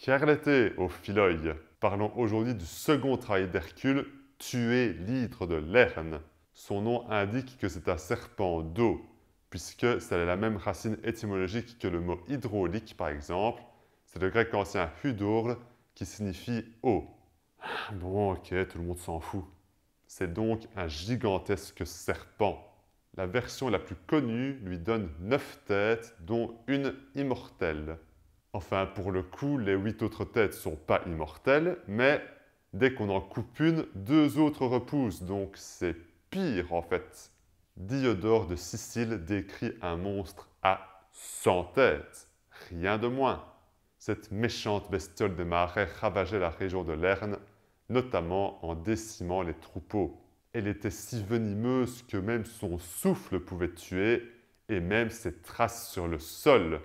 Charlété au Philoi. Parlons aujourd'hui du second travail d'Hercule, tuer l'hydre de Lerne. Son nom indique que c'est un serpent d'eau, puisque c'est la même racine étymologique que le mot hydraulique, par exemple. C'est le grec ancien hudorl, qui signifie eau. Bon, ok, tout le monde s'en fout. C'est donc un gigantesque serpent. La version la plus connue lui donne 9 têtes, dont une immortelle. Enfin, pour le coup, les 8 autres têtes sont pas immortelles, mais dès qu'on en coupe une, 2 autres repoussent, donc c'est pire en fait. Diodore de Sicile décrit un monstre à 100 têtes, rien de moins. Cette méchante bestiole des marais ravageait la région de Lerne, notamment en décimant les troupeaux. Elle était si venimeuse que même son souffle pouvait tuer, et même ses traces sur le sol.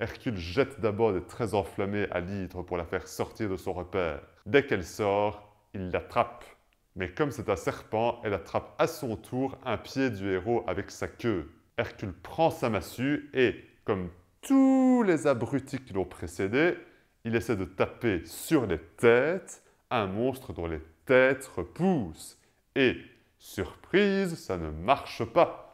Hercule jette d'abord des traits enflammés à l'hydre pour la faire sortir de son repère. Dès qu'elle sort, il l'attrape. Mais comme c'est un serpent, elle attrape à son tour un pied du héros avec sa queue. Hercule prend sa massue et, comme tous les abrutis qui l'ont précédé, il essaie de taper sur les têtes, un monstre dont les têtes repoussent. Et, surprise, ça ne marche pas.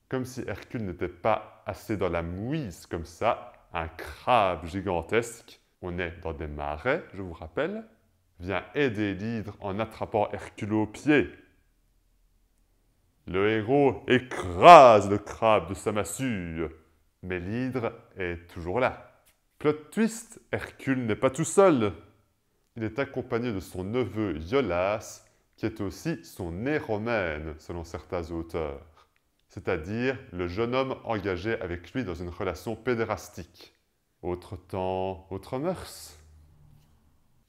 Comme si Hercule n'était pas assez dans la mouise comme ça, un crabe gigantesque, on est dans des marais, je vous rappelle, vient aider l'hydre en attrapant Hercule au pied. Le héros écrase le crabe de sa massue, mais l'hydre est toujours là. Plot twist, Hercule n'est pas tout seul. Il est accompagné de son neveu Iolas, qui est aussi son éromène, selon certains auteurs, c'est-à-dire le jeune homme engagé avec lui dans une relation pédérastique. Autre temps, autre mœurs.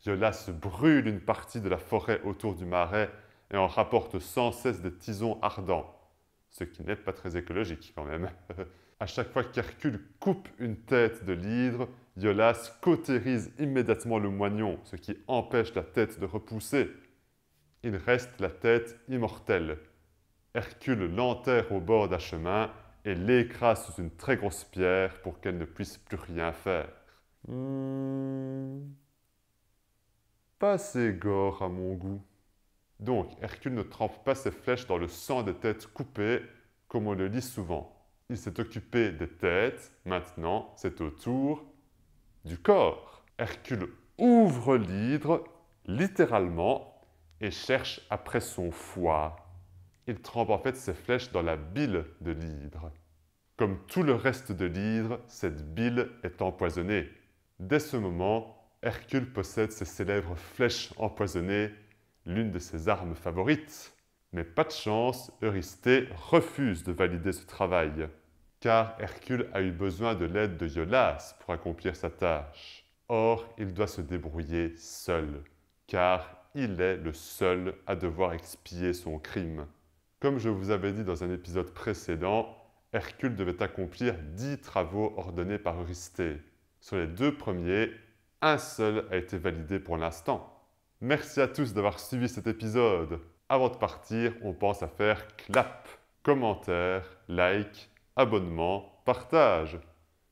Iolas brûle une partie de la forêt autour du marais et en rapporte sans cesse des tisons ardents, ce qui n'est pas très écologique quand même. À chaque fois qu'Hercule coupe une tête de l'hydre, Iolas cautérise immédiatement le moignon, ce qui empêche la tête de repousser. Il reste la tête immortelle. Hercule l'enterre au bord d'un chemin et l'écrase sous une très grosse pierre pour qu'elle ne puisse plus rien faire. Pas assez gore à mon goût. Donc, Hercule ne trempe pas ses flèches dans le sang des têtes coupées, comme on le lit souvent. Il s'est occupé des têtes, maintenant c'est au tour du corps. Hercule ouvre l'hydre, littéralement, et cherche après son foie. Il trempe en fait ses flèches dans la bile de l'hydre. Comme tout le reste de l'hydre, cette bile est empoisonnée. Dès ce moment, Hercule possède ses célèbres flèches empoisonnées, l'une de ses armes favorites. Mais pas de chance, Eurysthée refuse de valider ce travail, car Hercule a eu besoin de l'aide de Iolas pour accomplir sa tâche. Or, il doit se débrouiller seul, car il est le seul à devoir expier son crime. Comme je vous avais dit dans un épisode précédent, Hercule devait accomplir 10 travaux ordonnés par Eurysthée. Sur les 2 premiers, un seul a été validé pour l'instant. Merci à tous d'avoir suivi cet épisode. Avant de partir, on pense à faire clap, commentaire, like, abonnement, partage.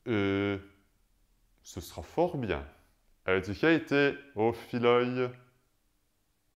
Ce sera fort bien. Allez, au Philoi.